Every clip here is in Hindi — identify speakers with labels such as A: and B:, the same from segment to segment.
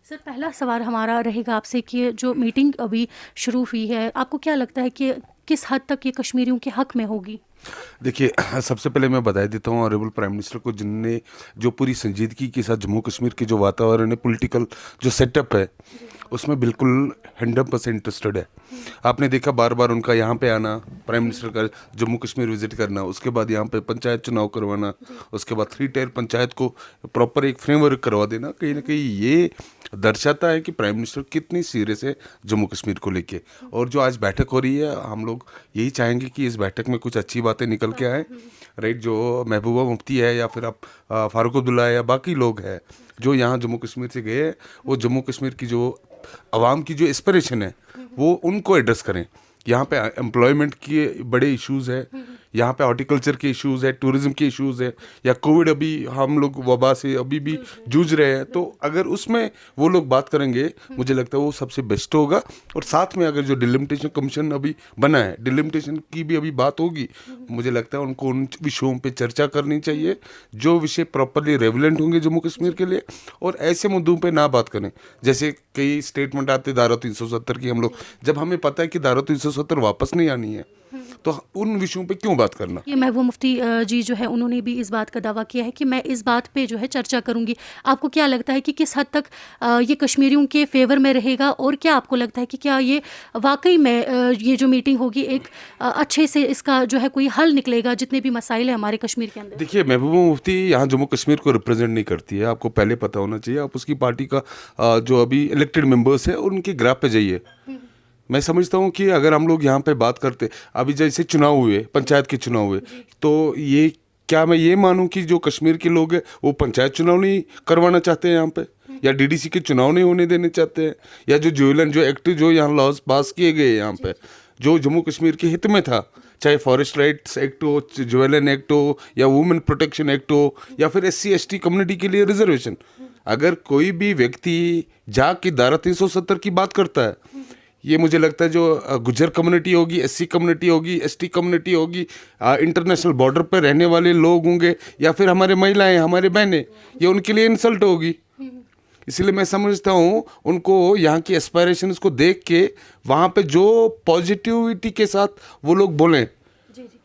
A: सर, पहला सवाल हमारा रहेगा आपसे कि जो मीटिंग अभी शुरू हुई है, आपको क्या लगता है कि किस हद तक ये कश्मीरियों के हक में होगी?
B: देखिए, सबसे पहले मैं बधाई देता हूँ ऑनरेबल प्राइम मिनिस्टर को, जिनने जो पूरी संजीदगी के साथ जम्मू कश्मीर के जो वातावरण है, पॉलिटिकल जो सेटअप है, उसमें बिल्कुल 100% इंटरेस्टेड है। आपने देखा बार बार उनका यहाँ पे आना, प्राइम मिनिस्टर का जम्मू कश्मीर विजिट करना, उसके बाद यहाँ पे पंचायत चुनाव करवाना, उसके बाद 3 टायर पंचायत को प्रॉपर एक फ्रेमवर्क करवा देना, कहीं ना कहीं ये दर्शाता है कि प्राइम मिनिस्टर कितनी सीरियस है जम्मू कश्मीर को लेके। और जो आज बैठक हो रही है, हम लोग यही चाहेंगे कि इस बैठक में कुछ अच्छी बातें निकल के आए, राइट। जो महबूबा मुफ्ती है या फिर आप फारूक अब्दुल्ला या बाकी लोग हैं जो यहाँ जम्मू कश्मीर से गए हैं, वो जम्मू कश्मीर की जो आवाम की जो एस्पिरेशन है वो उनको एड्रेस करें। यहाँ पे एम्प्लॉयमेंट के बड़े इश्यूज़ है, यहाँ पे हॉर्टिकल्चर के इश्यूज़ है, टूरिज्म के इश्यूज़ है, या कोविड अभी हम लोग वबा से अभी भी जूझ रहे हैं, तो अगर उसमें वो लोग बात करेंगे, मुझे लगता है वो सबसे बेस्ट होगा। और साथ में अगर जो डिलिमिटेशन कमीशन अभी बना है, डिलिमिटेशन की भी अभी बात होगी, मुझे लगता है उनको उन विषयों पे चर्चा करनी चाहिए जो विषय प्रॉपरली रेवलेंट होंगे जम्मू कश्मीर के लिए, और ऐसे मुद्दों पे ना बात करें। जैसे कई स्टेटमेंट आते धारा 370 की, हम लोग जब हमें पता है कि धारा 370 वापस नहीं आनी है, तो उन विषयों पे क्यों बात करना।
A: ये महबूब मुफ्ती जी जो है, उन्होंने भी इस बात का दावा किया है कि मैं इस बात पे जो है चर्चा करूंगी। आपको क्या लगता है कि किस हद तक ये कश्मीरियों के फेवर में रहेगा, और क्या आपको लगता है कि क्या ये वाकई में ये जो मीटिंग होगी एक अच्छे से इसका जो है कोई हल निकलेगा जितने भी मसाइल है हमारे कश्मीर के अंदर?
B: देखिए, महबूबा मुफ्ती यहाँ जम्मू कश्मीर को रिप्रेजेंट नहीं करती है, आपको पहले पता होना चाहिए। आप उसकी पार्टी का जो अभी इलेक्टेड मेंबर्स है उनके ग्राफ पे जाइए। मैं समझता हूँ कि अगर हम लोग यहाँ पे बात करते, अभी जैसे चुनाव हुए, पंचायत के चुनाव हुए, तो ये क्या मैं ये मानूं कि जो कश्मीर के लोग हैं वो पंचायत चुनाव नहीं करवाना चाहते हैं यहाँ पे, या डीडीसी के चुनाव नहीं होने देने चाहते हैं, या जो ज्वेलन जो एक्ट जो यहाँ लॉज पास किए गए यहाँ पे जो जम्मू कश्मीर के हित में था, चाहे फॉरेस्ट राइट्स एक्ट हो, ज्वेलन एक्ट हो, या वुमेन प्रोटेक्शन एक्ट हो, या फिर SC ST कम्युनिटी के लिए रिजर्वेशन, अगर कोई भी व्यक्ति जाके धारा 370 की बात करता है, ये मुझे लगता है जो गुज्जर कम्युनिटी होगी, SC कम्युनिटी होगी, ST कम्युनिटी होगी, इंटरनेशनल बॉर्डर पर रहने वाले लोग होंगे, या फिर हमारे महिलाएं, हमारे बहनें, ये उनके लिए इंसल्ट होगी। इसलिए मैं समझता हूँ उनको यहाँ की एस्पायरेशंस को देख के वहाँ पे जो पॉजिटिविटी के साथ वो लोग बोलें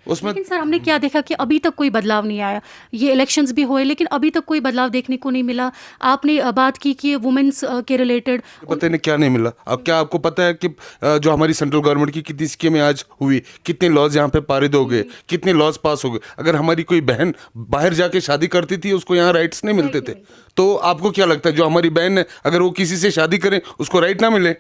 B: उसमें।
A: लेकिन सर, हमने क्या देखा कि अभी तक कोई बदलाव नहीं आया। ये इलेक्शंस भी हुए लेकिन अभी तक कोई बदलाव देखने को नहीं मिला। आपने बात की कि वुमेन्स के रिलेटेड
B: पता नहीं क्या नहीं मिला। अब क्या आपको पता है कि जो हमारी सेंट्रल गवर्नमेंट की कितनी स्कीमें आज हुई, कितने लॉज यहाँ पे पारित हो गए, कितने लॉज पास हो गए। अगर हमारी कोई बहन बाहर जाके शादी करती थी उसको यहाँ राइट्स नहीं मिलते थे, तो आपको क्या लगता है जो हमारी बहन है अगर वो किसी से शादी करें उसको राइट ना मिले?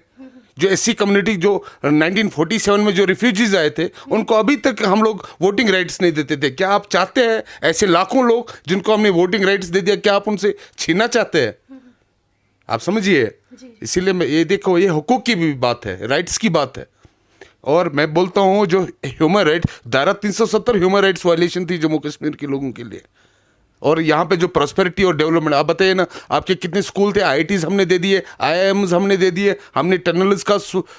B: जो SC कम्युनिटी जो 1947 में जो रिफ्यूजीज आए थे उनको अभी तक हम लोग वोटिंग राइट्स नहीं देते थे। क्या आप चाहते हैं ऐसे लाखों लोग जिनको हमने वोटिंग राइट्स दे दिया, क्या आप उनसे छीनना चाहते हैं? आप समझिए। इसीलिए मैं ये देखो, ये हुकूक की भी बात है, राइट्स की बात है। और मैं बोलता हूँ जो ह्यूमन राइट्स, धारा 370 ह्यूमन राइट्स वायलेशन थी जम्मू कश्मीर के लोगों के लिए। और यहाँ पे जो प्रॉस्पेरिटी और डेवलपमेंट, आप बताइए ना, आपके कितने स्कूल थे, IITs हमने दे दिए, IIMs हमने दे दिए, हमने टनल्स का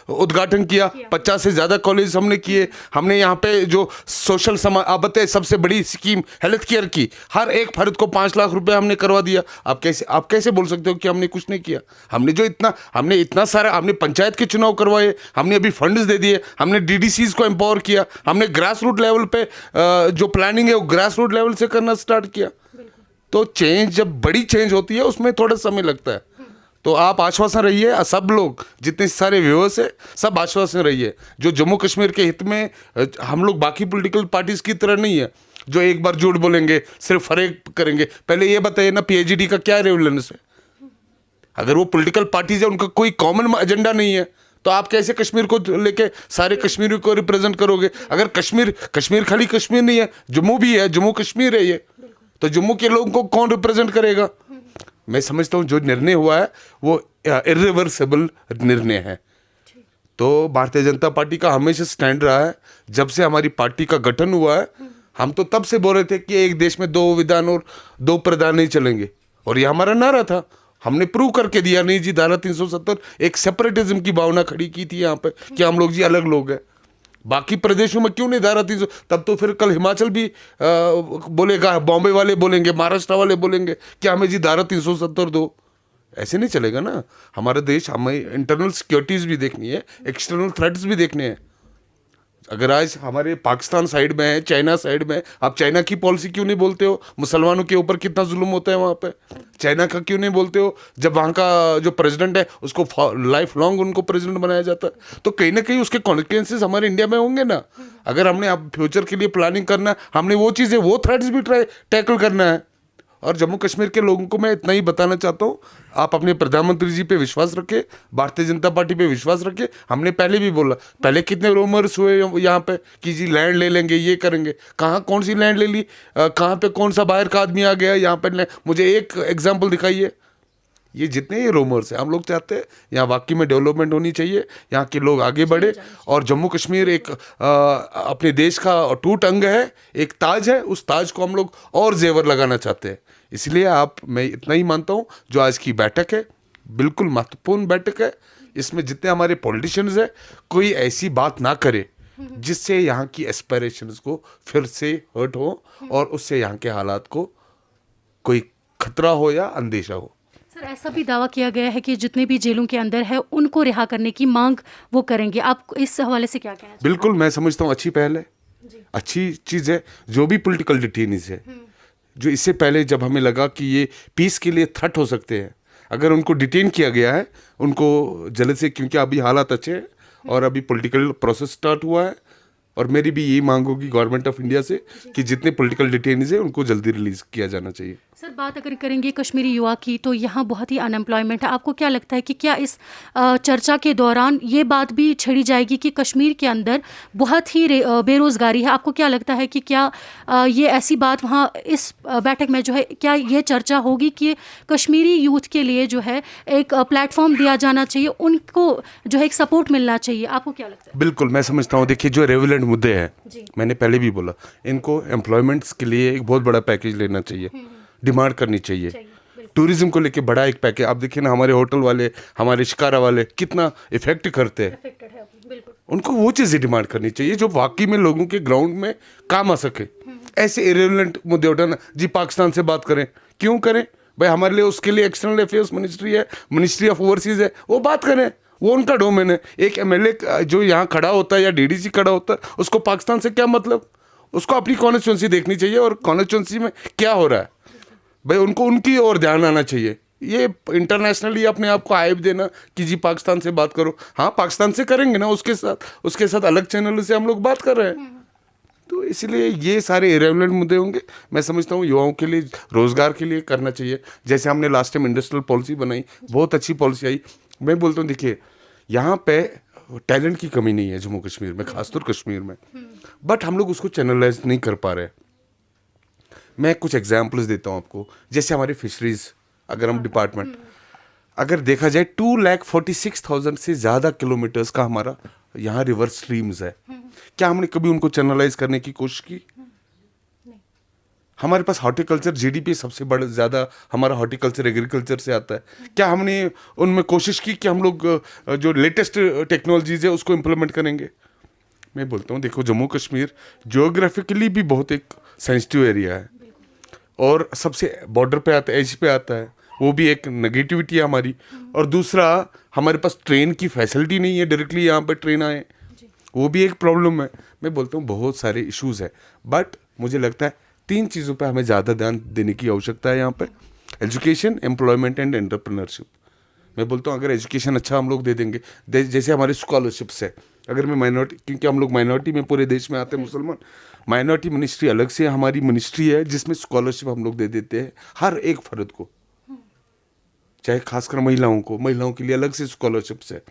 B: उद्घाटन किया, 50 से ज़्यादा कॉलेज हमने किए, हमने यहाँ पे जो सोशल समाज, आप बताइए सबसे बड़ी स्कीम हेल्थ केयर की, हर एक फर्द को 5 लाख रुपए हमने करवा दिया। आप कैसे बोल सकते हो कि हमने कुछ नहीं किया? हमने इतना सारा, हमने पंचायत के चुनाव करवाए, हमने अभी फंड्स दे दिए, हमने DDCs को एम्पावर किया, हमने ग्रास रूट लेवल पे जो प्लानिंग है वो ग्रास रूट लेवल से करना स्टार्ट किया। तो चेंज, जब बड़ी चेंज होती है उसमें थोड़ा समय लगता है। तो आप आश्वासन रहिए, सब लोग जितने सारे व्यूअर्स है सब आश्वासन रहिए। जो जम्मू कश्मीर के हित में, हम लोग बाकी पॉलिटिकल पार्टीज की तरह नहीं है जो एक बार झूठ बोलेंगे, सिर्फ फरेक करेंगे। पहले ये बताइए ना, PHD का क्या रेलेवेंस है? अगर वो पॉलिटिकल पार्टीज है, उनका कोई कॉमन एजेंडा नहीं है, तो आप कैसे कश्मीर को लेके सारे कश्मीरियों को रिप्रेजेंट करोगे? अगर कश्मीर खाली कश्मीर नहीं है, जम्मू भी है, जम्मू कश्मीर है ये, तो जम्मू के लोगों को कौन रिप्रेजेंट करेगा? मैं समझता हूँ जो निर्णय हुआ है वो इरिवर्सिबल निर्णय है। तो भारतीय जनता पार्टी का हमेशा स्टैंड रहा है, जब से हमारी पार्टी का गठन हुआ है, हम तो तब से बोल रहे थे कि एक देश में 2 विधान और 2 प्रधान नहीं चलेंगे, और ये हमारा नारा था। हमने प्रूव करके दिया, नहीं जी, धारा 370 एक सेपरेटिज्म की भावना खड़ी की थी यहाँ पे कि हम लोग जी अलग लोग हैं। बाकी प्रदेशों में क्यों नहीं धारा 300? तब तो फिर कल हिमाचल भी बोलेगा, बॉम्बे वाले बोलेंगे, महाराष्ट्र वाले बोलेंगे कि हमें जी धारा 370 दो। ऐसे नहीं चलेगा ना। हमारा देश, हमें इंटरनल सिक्योरिटीज़ भी देखनी है, एक्सटर्नल थ्रेट्स भी देखने हैं। अगर आज हमारे पाकिस्तान साइड में है, चाइना साइड में है, आप चाइना की पॉलिसी क्यों नहीं बोलते हो? मुसलमानों के ऊपर कितना जुल्म होता है वहाँ पे, चाइना का क्यों नहीं बोलते हो? जब वहाँ का जो प्रेसिडेंट है उसको लाइफ लॉन्ग उनको प्रेसिडेंट बनाया जाता है, तो कहीं ना कहीं उसके कॉन्सिक्वेंसेस हमारे इंडिया में होंगे ना। अगर हमने अब फ्यूचर के लिए प्लानिंग करना है, हमने वो चीज़ें, वो थ्रेट्स भी टैकल करना है। और जम्मू कश्मीर के लोगों को मैं इतना ही बताना चाहता हूँ, आप अपने प्रधानमंत्री जी पे विश्वास रखें, भारतीय जनता पार्टी पे विश्वास रखें। हमने पहले भी बोला, पहले कितने रूमर्स हुए यहाँ पे कि जी लैंड ले लेंगे, ये करेंगे। कहाँ कौन सी लैंड ले ली? कहाँ पे कौन सा बाहर का आदमी आ गया यहाँ पे? मुझे एक एग्जाम्पल दिखाइए। ये जितने ये रूमर्स हैं, हम लोग चाहते हैं यहाँ वाकई में डेवलपमेंट होनी चाहिए, यहाँ के लोग आगे बढ़े। और जम्मू कश्मीर एक अपने देश का अटूट अंग है, एक ताज है, उस ताज को हम लोग और जेवर लगाना चाहते हैं। इसलिए मैं इतना ही मानता हूँ, जो आज की बैठक है बिल्कुल महत्वपूर्ण बैठक है। इसमें जितने हमारे पॉलिटिशियंस हैं, कोई ऐसी बात ना करे जिससे यहाँ की एस्पिरेशंस को फिर से हर्ट हो और उससे यहाँ के हालात को कोई खतरा हो या अंदेशा हो।
A: सर, ऐसा भी दावा किया गया है कि जितने भी जेलों के अंदर है उनको रिहा करने की मांग वो करेंगे। आप इस हवाले से क्या कहना चाहते हैं?
B: बिल्कुल, मैं समझता हूँ अच्छी पहल है, अच्छी चीज़ है। जो भी पॉलिटिकल डिटेनीज है, जो इससे पहले जब हमें लगा कि ये पीस के लिए थ्रेट हो सकते हैं, अगर उनको डिटेन किया गया है, उनको जल्द से, क्योंकि अभी हालात अच्छे हैं और अभी पॉलिटिकल प्रोसेस स्टार्ट हुआ है, और मेरी भी यही मांग होगी गवर्नमेंट ऑफ इंडिया से कि जितने पॉलिटिकल डिटेनीज हैं उनको जल्दी रिलीज किया जाना चाहिए।
A: सर, बात अगर करेंगे कश्मीरी युवा की, तो यहाँ बहुत ही अनएम्प्लॉयमेंट है। आपको क्या लगता है कि क्या इस चर्चा के दौरान ये बात भी छेड़ी जाएगी कि कश्मीर के अंदर बहुत ही बेरोज़गारी है? आपको क्या लगता है कि क्या ये ऐसी बात वहाँ इस बैठक में जो है, क्या ये चर्चा होगी कि कश्मीरी यूथ के लिए जो है एक प्लेटफॉर्म दिया जाना चाहिए, उनको जो है एक सपोर्ट मिलना चाहिए? आपको क्या लगता है?
B: बिल्कुल, मैं समझता हूँ। देखिए, जो रेविलेंट मुद्दे हैं, मैंने पहले भी बोला, इनको एम्प्लॉयमेंट्स के लिए एक बहुत बड़ा पैकेज लेना चाहिए, डिमांड करनी चाहिए। टूरिज्म को लेके बड़ा एक पैकेज। आप देखिए ना, हमारे होटल वाले, हमारे शिकारा वाले कितना इफेक्ट करते हैं, उनको वो चीज़ें डिमांड करनी चाहिए जो वाकई में लोगों के ग्राउंड में काम आ सके। ऐसे इरेलेवेंट मुद्दे उठाना, जी पाकिस्तान से बात करें, क्यों करें भाई? हमारे लिए उसके लिए एक्सटर्नल अफेयर्स मिनिस्ट्री है, मिनिस्ट्री ऑफ ओवरसीज है, वो बात करें, वो उनका डोमेन है। एक एमएलए जो यहाँ खड़ा होता है या डीडीसी खड़ा होता है, उसको पाकिस्तान से क्या मतलब? उसको अपनी कॉन्स्टिट्यूंसी देखनी चाहिए और कॉन्स्टिट्यूंसी में क्या हो रहा है भाई, उनको उनकी ओर ध्यान आना चाहिए। ये इंटरनेशनली अपने आप को आइब देना कि जी पाकिस्तान से बात करो, हाँ पाकिस्तान से करेंगे ना, उसके साथ अलग चैनल से हम लोग बात कर रहे हैं। तो इसलिए ये सारे इरेलेवेंट मुद्दे होंगे। मैं समझता हूँ युवाओं के लिए, रोजगार के लिए करना चाहिए। जैसे हमने लास्ट टाइम इंडस्ट्रियल पॉलिसी बनाई, बहुत अच्छी पॉलिसी आई। मैं बोलता हूँ, देखिए यहाँ पे टैलेंट की कमी नहीं है जम्मू कश्मीर में, खासतौर कश्मीर में, बट हम लोग उसको चैनलाइज नहीं कर पा रहे। मैं कुछ एग्जाम्पल्स देता हूँ आपको। जैसे हमारे फिशरीज, अगर हम डिपार्टमेंट, अगर देखा जाए 2,46,000 से ज़्यादा किलोमीटर्स का हमारा यहाँ रिवर स्ट्रीम्स है। क्या हमने कभी उनको चैनलाइज करने की कोशिश की? हमारे पास हॉर्टिकल्चर जीडीपी सबसे बड़ा ज़्यादा हमारा हॉर्टिकल्चर एग्रीकल्चर से आता है। क्या हमने उनमें कोशिश की कि हम लोग जो लेटेस्ट टेक्नोलॉजीज है उसको इम्प्लीमेंट करेंगे? मैं बोलता हूँ, देखो जम्मू कश्मीर जियोग्राफिकली भी बहुत एक सेंसिटिव एरिया है और सबसे बॉर्डर पे आता है, एज पे आता है, वो भी एक नेगेटिविटी है हमारी। और दूसरा, हमारे पास ट्रेन की फैसिलिटी नहीं है, डायरेक्टली यहाँ पे ट्रेन आए, वो भी एक प्रॉब्लम है। मैं बोलता हूँ बहुत सारे इश्यूज है, बट मुझे लगता है 3 चीज़ों पे हमें ज़्यादा ध्यान देने की आवश्यकता है यहाँ पे: एजुकेशन, एम्प्लॉयमेंट एंड एंटरप्रेन्योरशिप। मैं बोलता हूँ अगर एजुकेशन अच्छा हम लोग दे देंगे, जैसे हमारे स्कॉलरशिप्स है, अगर मैं माइनॉरिटी, क्योंकि हम लोग माइनॉरिटी में पूरे देश में आते हैं मुसलमान, माइनॉरिटी मिनिस्ट्री अलग से हमारी मिनिस्ट्री है जिसमें स्कॉलरशिप हम लोग दे देते हैं हर एक फर्द को, चाहे खासकर महिलाओं के लिए अलग से स्कॉलरशिप्स है।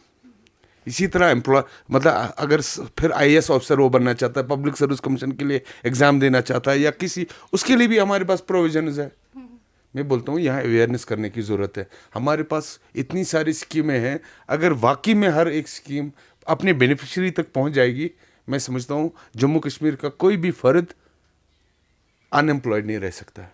B: इसी तरह मतलब अगर फिर आईएएस ऑफिसर वो बनना चाहता है, पब्लिक सर्विस कमीशन के लिए एग्जाम देना चाहता है या किसी, उसके लिए भी हमारे पास प्रोविजन है। मैं बोलता हूँ यहाँ अवेयरनेस करने की ज़रूरत है। हमारे पास इतनी सारी स्कीमें हैं, अगर वाकई में हर एक स्कीम अपने बेनिफिशियरी तक पहुँच जाएगी, मैं समझता हूँ जम्मू कश्मीर का कोई भी फर्द अनएम्प्लॉयड नहीं रह सकता है,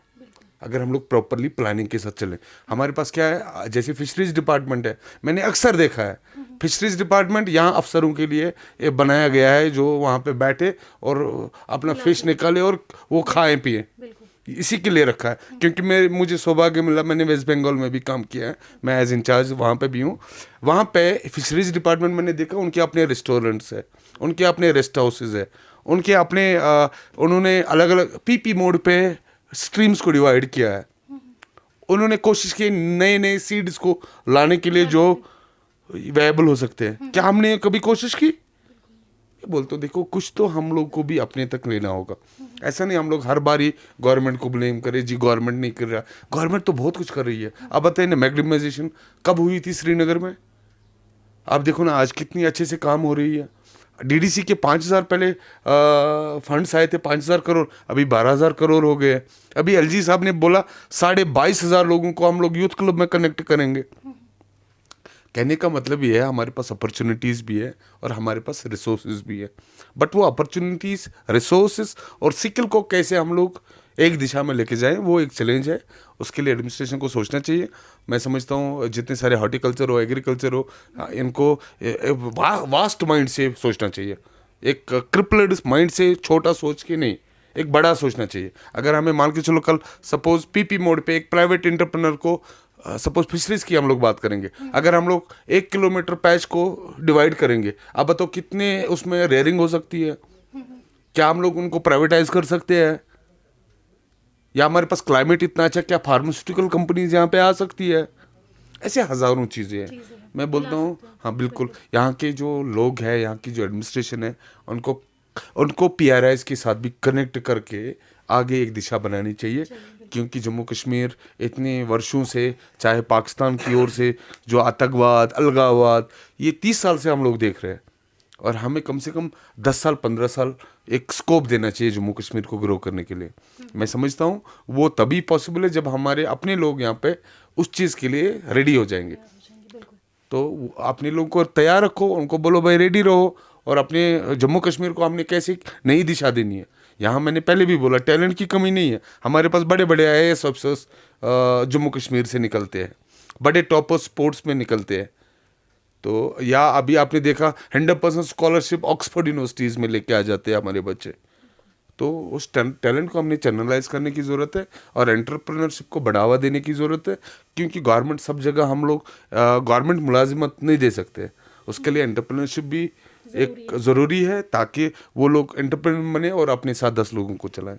B: अगर हम लोग प्रॉपरली प्लानिंग के साथ चलें। हमारे पास क्या है, जैसे फिशरीज डिपार्टमेंट है, मैंने अक्सर देखा है फिशरीज डिपार्टमेंट यहाँ अफसरों के लिए बनाया गया है, जो वहाँ पे बैठे और अपना फिश निकाले और वो खाएं पिए। इसी के लिए रखा है, क्योंकि मुझे सौभाग्य मिला, मैंने वेस्ट बंगाल में भी काम किया है, मैं एज इंचार्ज वहाँ पे भी हूँ। वहाँ पे फिशरीज डिपार्टमेंट मैंने देखा, उनके अपने रेस्टोरेंट्स है, उनके अपने रेस्ट हाउसेज है, उनके अपने उन्होंने अलग अलग पीपी मोड पे स्ट्रीम्स को डिवाइड किया है। उन्होंने कोशिश की नए नए सीड्स को लाने के लिए जो वायबल हो सकते हैं। क्या हमने कभी कोशिश की? बोलते देखो, कुछ तो हम लोग को भी अपने तक लेना होगा। ऐसा नहीं हम लोग हर बार ही गवर्नमेंट को ब्लेम करें, जी गवर्नमेंट नहीं कर रहा। गवर्नमेंट तो बहुत कुछ कर रही है। अब बताइए ना, मैग्नीमाइजेशन कब हुई थी श्रीनगर में? आप देखो ना आज कितनी अच्छे से काम हो रही है। डीडीसी के 5,000 पहले फंड्स आए थे, 5,000 करोड़, अभी 12,000 करोड़ हो गए। अभी एलजी साहब ने बोला 22,500 लोगों को हम लोग यूथ क्लब में कनेक्ट करेंगे। कहने का मतलब ये है, हमारे पास अपॉर्चुनिटीज़ भी है और हमारे पास रिसोर्सेज भी है, बट वो अपॉर्चुनिटीज़, रिसोर्सेज और स्किल को कैसे हम लोग एक दिशा में लेके जाएं, वो एक चैलेंज है। उसके लिए एडमिनिस्ट्रेशन को सोचना चाहिए। मैं समझता हूँ जितने सारे हॉर्टिकल्चर हो, एग्रीकल्चर हो, इनको वास्ट माइंड से सोचना चाहिए। एक क्रिपल्ड माइंड से छोटा सोच के नहीं, एक बड़ा सोचना चाहिए। अगर हमें मान के चलो कल सपोज पीपी मोड पे एक प्राइवेट एंटरप्रेन्योर को, सपोज फिशरीज की हम लोग बात करेंगे, अगर हम लोग 1 किलोमीटर पैच को डिवाइड करेंगे, अब बताओ कितने उसमें रेयरिंग हो सकती है? क्या हम लोग उनको प्राइवेटाइज कर सकते हैं? या हमारे पास क्लाइमेट इतना अच्छा, क्या फार्मास्यूटिकल कंपनीज यहाँ पे आ सकती है? ऐसे हजारों चीज़ें हैं। मैं बोलता हूँ हाँ बिल्कुल, यहाँ के जो लोग हैं, यहाँ की जो एडमिनिस्ट्रेशन है, उनको उनको पीआरआईज के साथ भी कनेक्ट करके आगे एक दिशा बनानी चाहिए। क्योंकि जम्मू कश्मीर इतने वर्षों से, चाहे पाकिस्तान की ओर से जो आतंकवाद, अलगाववाद, ये 30 साल से हम लोग देख रहे हैं, और हमें कम से कम 10 साल 15 साल एक स्कोप देना चाहिए जम्मू कश्मीर को ग्रो करने के लिए। मैं समझता हूँ वो तभी पॉसिबल है जब हमारे अपने लोग यहाँ पे उस चीज़ के लिए रेडी हो जाएंगे। तो अपने लोगों को तैयार रखो, उनको बोलो भाई रेडी रहो, और अपने जम्मू कश्मीर को हमने कैसे नई दिशा देनी है। यहाँ मैंने पहले भी बोला, टैलेंट की कमी नहीं है, हमारे पास बड़े बड़े IAS अफसर्स जम्मू कश्मीर से निकलते हैं, बड़े टॉपर स्पोर्ट्स में निकलते हैं। तो या अभी आपने देखा 100% स्कॉलरशिप ऑक्सफोर्ड यूनिवर्सिटीज़ में लेके आ जाते हैं हमारे बच्चे। तो उस टैलेंट को हमने चैनलाइज करने की ज़रूरत है और एंटरप्रेन्योरशिप को बढ़ावा देने की ज़रूरत है। क्योंकि गवर्नमेंट सब जगह हम लोग गवर्नमेंट मुलाजिमत नहीं दे सकते, उसके लिए एंटरप्रेन्योरशिप भी एक ज़रूरी है, ताकि वो लोग एंटरप्रेन्योर बने और अपने साथ 10 लोगों को चलाएं।